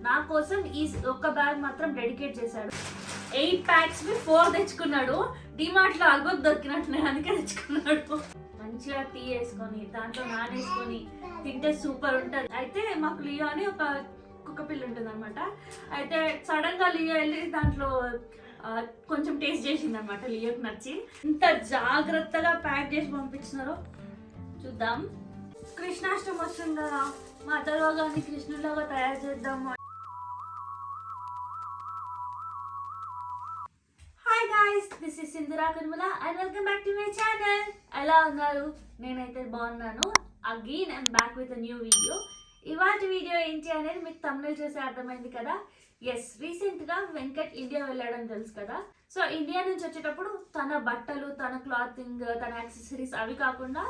నా కోసం ఈ ఒక్క బ్యాగ్ మాత్రం డెడికేట్ చేశాడు. 8 ప్యాక్స్ 4 తెచ్చుకున్నాడు. డిమార్ట్ లో అల్బత్ దొరికినట్టు అందుకే తెచ్చుకున్నాడు. మంచిగా టీ వేసుకొని దాంట్లో నానేసుకొని తింటే సూపర్ ఉంటుంది. అయితే మాకు లియో అని ఒక కుక్క పిల్ల ఉంటుంది అనమాట. అయితే సడన్ గా లియో వెళ్ళి దాంట్లో కొంచెం టేస్ట్ చేసింది అనమాట. లియోకి నచ్చి ఇంత జాగ్రత్తగా ప్యాక్ చేసి పంపించినారో చూద్దాం. కృష్ణాష్టమి వస్తుంది కదా, మా తర్వాగాని కృష్ణులాగా తయారు చేద్దాము. Hi guys, this is Sindhura Kanumala and welcome back to my channel. ఎలా ఉన్నారు? నేనైతే బాగున్నాను. Again I'm back with a new video. ఇవాటి వీడియో ఏంటి అనేది మీకు తమిళ్ చూసి అర్థమైంది కదా. ఎస్, రీసెంట్ గా వెంకట్ ఇండియా వెళ్ళడం తెలుసు కదా. సో ఇండియా నుంచి వచ్చేటప్పుడు తన బట్టలు, తన క్లాతింగ్, తన యాక్సెసరీస్ అవి కాకుండా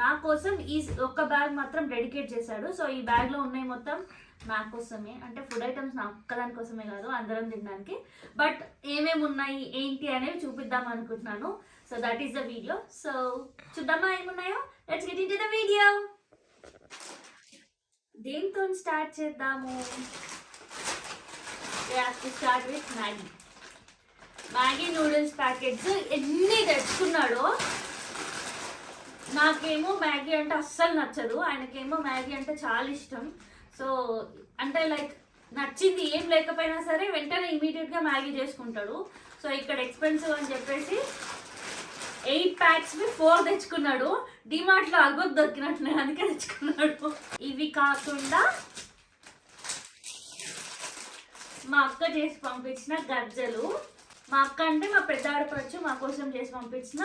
నా కోసం ఈ ఒక్క బ్యాగ్ మాత్రం డెడికేట్ చేశాడు. సో ఈ బ్యాగ్ లో ఉన్నాయి మొత్తం నా కోసమే, అంటే ఫుడ్ ఐటమ్స్ నా ఒక్కదాని కోసమే కాదు, అందరం తినడానికి. బట్ ఏమేమి ఉన్నాయి ఏంటి అనేవి చూపిద్దాం అనుకుంటున్నాను. So that is the video. So చూద్దామా ఏమున్నాయో. Let's get into the video. దేంతో స్టార్ట్ చేద్దాము? Start with Maggi. Maggi noodles packets ఎన్ని తెచ్చుకున్నాడో. నాకేమో మ్యాగీ అంటే అస్సలు నచ్చదు, ఆయనకేమో మ్యాగీ అంటే చాలా ఇష్టం. సో అంటే లైక్ నచ్చింది ఏం లేకపోయినా సరే వెంటనే ఇమీడియట్గా మ్యాగీ చేసుకుంటాడు. సో ఇక్కడ ఎక్స్పెన్సివ్ అని చెప్పేసి 8 ప్యాక్స్ 4 తెచ్చుకున్నాడు. డిమార్ట్ లో అల్బత్ దొరికినట్టు అందుకే తెచ్చుకున్నాడు. ఇవి కాకుండా మా అక్క చేసి పంపించిన గర్జలు. మా అక్క అంటే మా పెద్ద ఆడపడుచు మా కోసం చేసి పంపించిన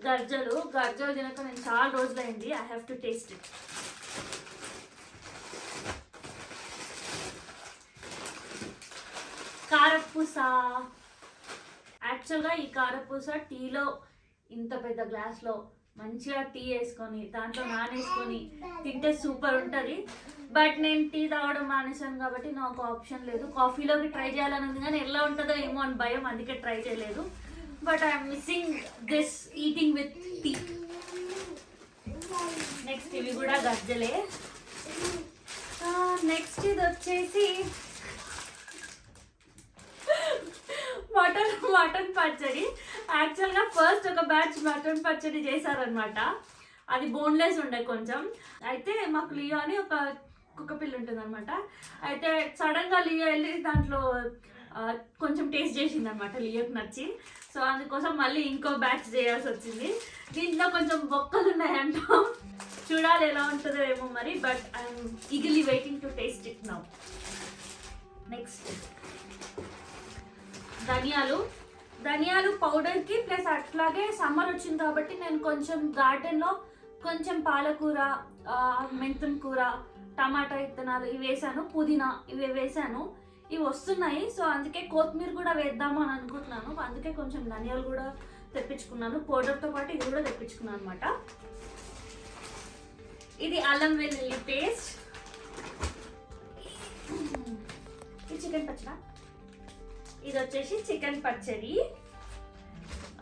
గర్జలు తినక నేను చాలా రోజులైంది. I have to taste it. Karapusa. యాక్చువల్గా ఈ కారపూస టీలో ఇంత పెద్ద గ్లాస్లో మంచిగా టీ వేసుకొని దాంట్లో నానేసుకొని తింటే సూపర్ ఉంటుంది. బట్ నేను టీ తాగడం మానేశాను కాబట్టి నాకు ఆప్షన్ లేదు. కాఫీలోకి ట్రై చేయాలని ఉంది కానీ ఎలా ఉంటుందో ఏమో అని భయం, అందుకే ట్రై చేయలేదు. But I'm missing this eating with tea. Next ఇవి కూడా గజ్జలే. నెక్స్ట్ ఇది వచ్చేసి మటన్ పచ్చడి. యాక్చువల్గా ఫస్ట్ ఒక బ్యాచ్ మటన్ పచ్చడి చేశారనమాట. అది బోన్లెస్ ఉండే కొంచెం. అయితే మాకు లియో అని ఒక కుక్క పిల్ల ఉంటుంది అనమాట. అయితే సడన్గా లియో వెళ్ళి దాంట్లో కొంచెం టేస్ట్ చేసింది అనమాట లియోకి నచ్చి. సో అందుకోసం మళ్ళీ ఇంకో బ్యాచ్ చేయాల్సి వచ్చింది. దీంట్లో కొంచెం బొక్కలు ఉన్నాయంట, చూడాలి ఎలా ఉంటుందో ఏమో మరి. But I'm eagerly waiting to taste it now. Next ధనియాలు పౌడర్కి ప్లస్ అట్లాగే సమ్మర్ వచ్చింది కాబట్టి నేను కొంచెం గార్డెన్లో కొంచెం పాలకూర, మెంతం కూర, టమాటా విత్తనాలు ఇవి వేసాను, పుదీనా ఇవి వేసాను. ఇవి వస్తున్నాయి. సో అందుకే కొత్తిమీర కూడా వేద్దాము అని అనుకుంటున్నాను. అందుకే కొంచెం ధనియాలు కూడా తెప్పించుకున్నాను. పౌడర్తో పాటు ఇది కూడా తెప్పించుకున్నాను అనమాట. ఇది అల్లం వెల్లుల్లి పేస్ట్. ఇది చికెన్ పచ్చడా. ఇది వచ్చేసి చికెన్ పచ్చడి.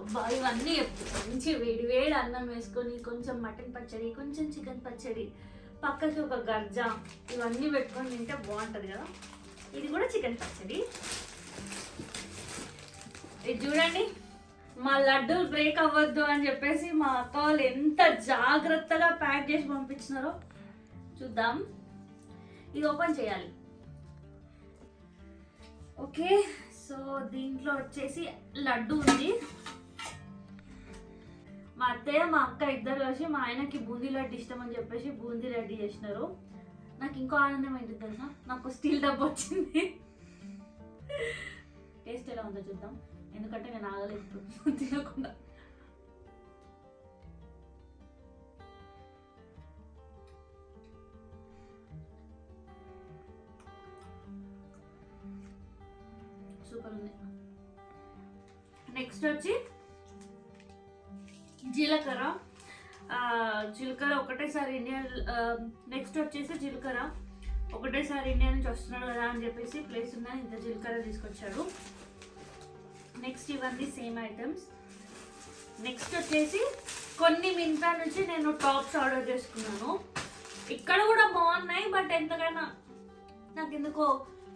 అబ్బా ఇవన్నీ మంచి వేడి వేడి అన్నం వేసుకొని కొంచెం మటన్ పచ్చడి, కొంచెం చికెన్ పచ్చడి, పక్కకి ఒక గర్జా, ఇవన్నీ పెట్టుకొని తింటే బాగుంటుంది కదా. ఇది కూడా చికెన్ పచ్చడి. ఇది చూడండి, మా లడ్డూలు బ్రేక్ అవ్వద్దు అని చెప్పేసి మా అక్క వాళ్ళు ఎంత జాగ్రత్తగా ప్యాక్ చేసి పంపించినారో చూద్దాం. ఇది ఓపెన్ చేయాలి. ఓకే, సో దీంట్లో వచ్చేసి లడ్డు ఉంది. మా అత్తయ్య మా అక్క ఇద్దరు కలిసి మా ఆయనకి బూందీ లడ్డు ఇష్టం అని చెప్పేసి బూందీ లడ్డు చేసినారు. నాకు ఇంకో ఆనందం ఏంటి తెలుసా, నాకు స్టీల్ డబ్బు వచ్చింది. టేస్ట్ ఎలా ఉందో చూద్దాం, ఎందుకంటే నేను ఆగలేదు తినకుండా. సూపర్ ఉంది. నెక్స్ట్ వచ్చి జీలకర్ర ఒకటేసారి ఇండియా. నెక్స్ట్ వచ్చేసి జీలకర్ర ఒకటేసారి ఇండియా నుంచి వస్తున్నాడు కదా అని చెప్పేసి ప్లేస్ ఉందని ఇంత జీలకర్ర తీసుకొచ్చాడు. నెక్స్ట్ ఇవన్నీ సేమ్ ఐటమ్స్. నెక్స్ట్ వచ్చేసి కొన్ని మింత్రా నుంచి నేను టాప్స్ ఆర్డర్ చేసుకున్నాను. ఇక్కడ కూడా బాగున్నాయి, బట్ ఎంతకైనా నాకు ఎందుకో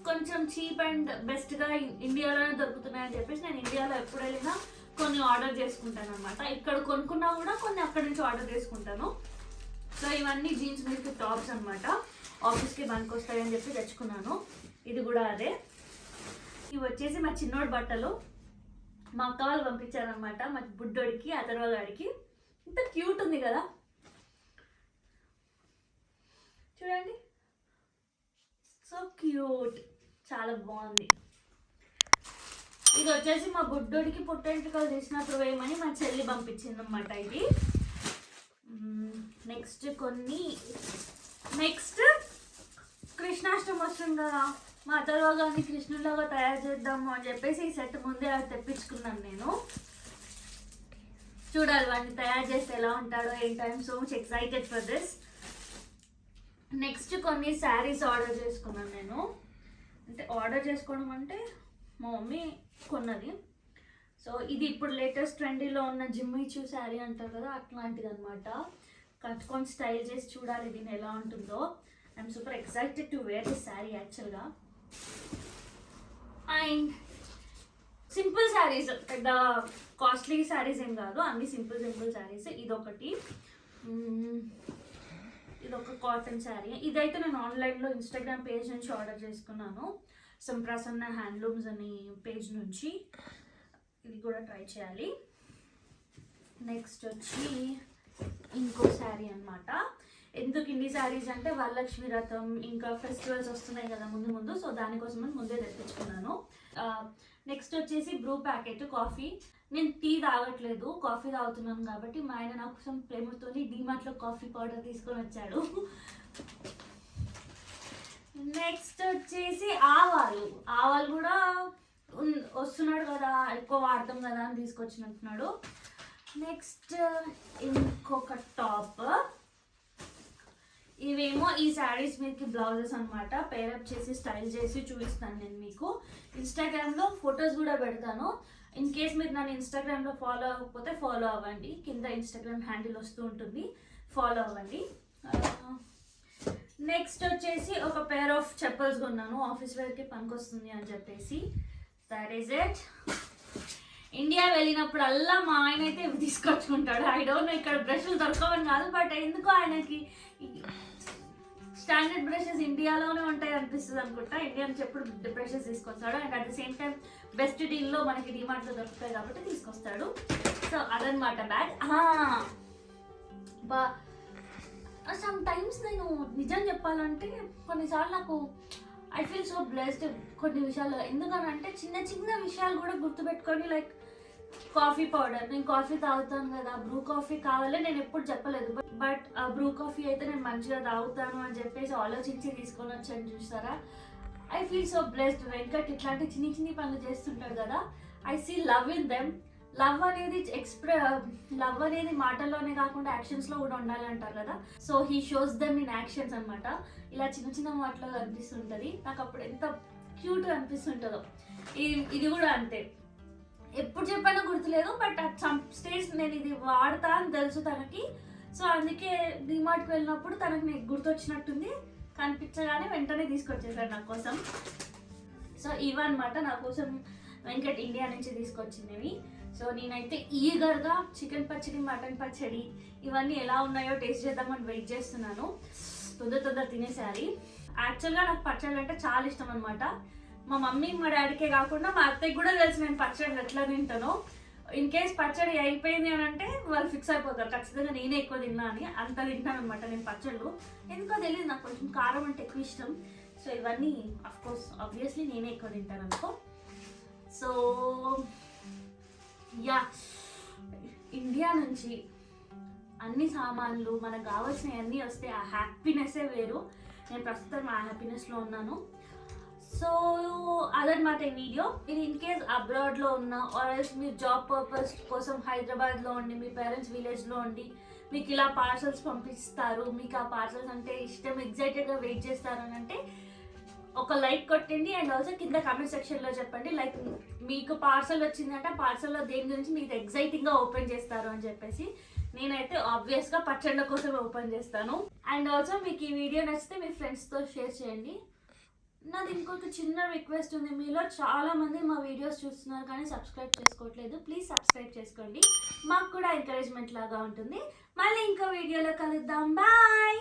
కొంచెం చీప్ అండ్ బెస్ట్గా ఇండియాలోనే దొరుకుతున్నాయని చెప్పేసి నేను ఇండియాలో ఎప్పుడు వెళ్ళినా కొన్ని ఆర్డర్ చేసుకుంటాను అనమాట. ఇక్కడ కొనుక్కున్నా కూడా కొన్ని అక్కడి నుంచి ఆర్డర్ చేసుకుంటాను. సో ఇవన్నీ జీన్స్ మీదకి టాప్స్ అనమాట, ఆఫీస్కి బంక్ వస్తాయని చెప్పి తెచ్చుకున్నాను. ఇది కూడా అదే. ఇవి వచ్చేసి మా చిన్నోడి బట్టలు మా అక్క వాళ్ళు పంపించారనమాట, మా బుడ్డోడికి అతర్వగాడికి. ఇంత క్యూట్ ఉంది కదా చూడండి, సో క్యూట్, చాలా బాగుంది. ఇది వచ్చేసి మా బుడ్డోడికి పుట్టెంటుకలు తీసినప్పుడు వేయమని మా చెల్లి పంపించింది అనమాట. ఇది నెక్స్ట్ కృష్ణాష్టమి వస్తుంది కదా, మా అతర్వగాన్ని కృష్ణులాగా తయారు చేద్దాము అని చెప్పేసి ఈ సెట్ ముందే అది తెప్పించుకున్నాను నేను. చూడాలి వాడిని తయారు చేస్తే ఎలా ఉంటాడో ఏంటో. I'm so much excited for this. Next కొన్ని శారీస్ ఆర్డర్ చేసుకున్నాను నేను. అంటే ఆర్డర్ చేసుకోవడం అంటే మా మమ్మీ కొన్నది. సో ఇది ఇప్పుడు లేటెస్ట్ ట్రెండీలో ఉన్న జిమ్మిచూ శారీ అంటారు కదా, అట్లాంటిది అనమాట. కట్టుకొని స్టైల్ చేసి చూడాలి దీన్ని ఎలా ఉంటుందో. I'm super excited to wear this sari యాక్చువల్గా. అండ్ సింపుల్ శారీస్, పెద్ద కాస్ట్లీ శారీస్ ఏం కాదు, అన్ని సింపుల్ శారీస్. ఇదొకటి, ఇదొక కాటన్ శారీ. ఇదైతే నేను ఆన్లైన్లో ఇన్స్టాగ్రామ్ పేజ్ నుంచి ఆర్డర్ చేసుకున్నాను, సంప్రసన్న హ్యాండ్లూమ్స్ అని పేజ్ నుంచి. ఇది కూడా ట్రై చేయాలి. నెక్స్ట్ వచ్చి ఇంకో శారీ అనమాట. ఎందుకు ఇన్ని శారీస్ అంటే వరలక్ష్మి వ్రతం ఇంకా ఫెస్టివల్స్ వస్తున్నాయి కదా ముందు, సో దానికోసం ముందే తెప్పించుకున్నాను. నెక్స్ట్ వచ్చేసి బ్రూ ప్యాకెట్ కాఫీ. నేను టీ తాగట్లేదు, కాఫీ తాగుతున్నాను కాబట్టి మా ఆయన నా కోసం ప్రేమతో డీమార్ట్లో కాఫీ పౌడర్ తీసుకొని వచ్చాడు. నెక్స్ట్ వచ్చేసి ఆవాలు కూడా వస్తున్నాడు కదా, ఎక్కువ వాడతాం కదా అని తీసుకొచ్చినట్టున్నాడు. నెక్స్ట్ ఇంకొక టాప్. ఇవేమో ఈ శారీస్ మీదకి బ్లౌజెస్ అనమాట. పేరప్ చేసి స్టైల్ చేసి చూపిస్తాను నేను మీకు. ఇన్స్టాగ్రామ్లో ఫొటోస్ కూడా పెడతాను. ఇన్ కేస్ మీరు నన్ను ఇన్స్టాగ్రామ్లో ఫాలో అవ్వకపోతే ఫాలో అవ్వండి, కింద ఇన్స్టాగ్రామ్ హ్యాండిల్ వస్తూ ఉంటుంది, ఫాలో అవ్వండి. నెక్స్ట్ వచ్చేసి ఒక పేర్ ఆఫ్ చెప్పల్స్ కొన్నాను, ఆఫీస్ వేర్కి పనికొస్తుంది అని చెప్పేసి. That is it. ఇండియా వెళ్ళినప్పుడల్లా మా ఆయన అయితే ఇవి తీసుకొచ్చుకుంటాడు. ఐ డోంట్ నో ఇక్కడ బ్రష్లు దొరకవని కాదు, బట్ ఎందుకో ఆయనకి స్టాండర్డ్ బ్రషెస్ ఇండియాలోనే ఉంటాయి అనిపిస్తుంది అనుకుంటా. ఇండియా నుంచి ఎప్పుడు బ్రషెస్ తీసుకొస్తాడు. And at the same time best డీల్లో మనకి డిమార్ట్లో దొరుకుతాయి కాబట్టి తీసుకొస్తాడు. సో అదనమాట బ్యాగ్. సమ్ టైమ్స్ నేను నిజం చెప్పాలంటే కొన్నిసార్లు నాకు ఐ ఫీల్ సో బ్లెస్డ్ కొన్ని విషయాలు. ఎందుకనంటే చిన్న విషయాలు కూడా గుర్తుపెట్టుకొని, లైక్ కాఫీ పౌడర్, నేను కాఫీ తాగుతాను కదా, బ్రూ కాఫీ కావాలి నేను ఎప్పుడు చెప్పలేదు, బట్ ఆ బ్రూ కాఫీ అయితే నేను మంచిగా తాగుతాను అని చెప్పేసి ఆలోచించి తీసుకొని వచ్చాను. చూస్తారా, I feel so blessed. Venkat ఇట్లాంటి చిన్ని పనులు చేస్తుంటాడు కదా, I see love in them. Love అనేది మాటల్లోనే కాకుండా యాక్షన్స్లో కూడా ఉండాలంటారు కదా, so he shows them in actions అనమాట. ఇలా చిన్న మాటలో అనిపిస్తుంటుంది నాకు, అప్పుడు ఎంత క్యూట్గా అనిపిస్తుంటుందో. ఇది కూడా అంతే, ఎప్పుడు చెప్పానో గుర్తులేదు, బట్ అట్ సమ్ స్టేజ్ నేను ఇది వాడతా అని తెలుసు తనకి. సో అందుకే డిమార్ట్కి వెళ్ళినప్పుడు తనకి నాకు గుర్తొచ్చినట్టుంది, కనిపించగానే వెంటనే తీసుకొచ్చేసాడు నా కోసం. సో ఇవన్నమాట నా కోసం వెంకట్ ఇండియా నుంచి తీసుకొచ్చినవి. సో నేనైతే ఈగర్గా చికెన్ పచ్చడి, మటన్ పచ్చడి ఇవన్నీ ఎలా ఉన్నాయో టేస్ట్ చేద్దామని వెయిట్ చేస్తున్నాను. తొందర తినేసారి. యాక్చువల్గా నాకు పచ్చళ్ళు అంటే చాలా ఇష్టం అనమాట. మా మమ్మీ మా డాడీకే కాకుండా మా అత్తయ్యకి కూడా తెలుసు నేను పచ్చళ్ళు ఎట్లా తింటానో. ఇన్ కేస్ పచ్చడి అయిపోయింది అని అంటే వాళ్ళు ఫిక్స్ అయిపోతారు, ఖచ్చితంగా నేనే ఎక్కువ తిన్నా అని. అంత తింటాను అనమాట నేను పచ్చళ్ళు. ఎందుకో తెలియదు, నాకు కొంచెం కారం అంటే ఎక్కువ ఇష్టం. సో ఇవన్నీ అఫ్కోర్స్ ఆబ్వియస్లీ నేనే ఎక్కువ తింటాను అనుకో. సో యా, ఇండియా నుంచి అన్ని సామాన్లు మనకు కావాల్సినవి అన్నీ వస్తే ఆ హ్యాపీనెస్సే వేరు. నేను ప్రస్తుతం ఆ హ్యాపీనెస్లో ఉన్నాను. సో అదనమాట ఈ వీడియో. మీరు ఇన్ కేస్ అబ్రాడ్లో ఉన్నా ఆర్ ఎల్స్ మీరు జాబ్ పర్పస్ కోసం హైదరాబాద్లో ఉండి మీ పేరెంట్స్ విలేజ్లో ఉండి మీకు ఇలా పార్సల్స్ పంపిస్తారు, మీకు ఆ పార్సల్స్ అంటే ఇష్టం, ఎగ్జైటెడ్గా వెయిట్ చేస్తారు అని అంటే ఒక లైక్ కొట్టండి. అండ్ ఆల్సో కింద కామెంట్ సెక్షన్లో చెప్పండి, లైక్ మీకు పార్సల్ వచ్చిందంటే పార్సల్లో దేని గురించి మీకు ఎగ్జైటింగ్గా ఓపెన్ చేస్తారు అని చెప్పేసి. నేనైతే ఆబ్వియస్గా పచ్చళ్ళ కోసం ఓపెన్ చేస్తాను. అండ్ ఆల్సో మీకు ఈ వీడియో నచ్చితే మీ ఫ్రెండ్స్తో షేర్ చేయండి. నాది ఇంకొక చిన్న రిక్వెస్ట్ ఉంది, మీలో చాలా మంది మా వీడియోస్ చూస్తున్నారు కానీ సబ్స్క్రైబ్ చేసుకోవట్లేదు. ప్లీజ్ సబ్స్క్రైబ్ చేసుకోండి, మాకు కూడా ఎంకరేజ్మెంట్ లాగా ఉంటుంది. మళ్ళీ ఇంకో వీడియోలో కలుద్దాం. బాయ్.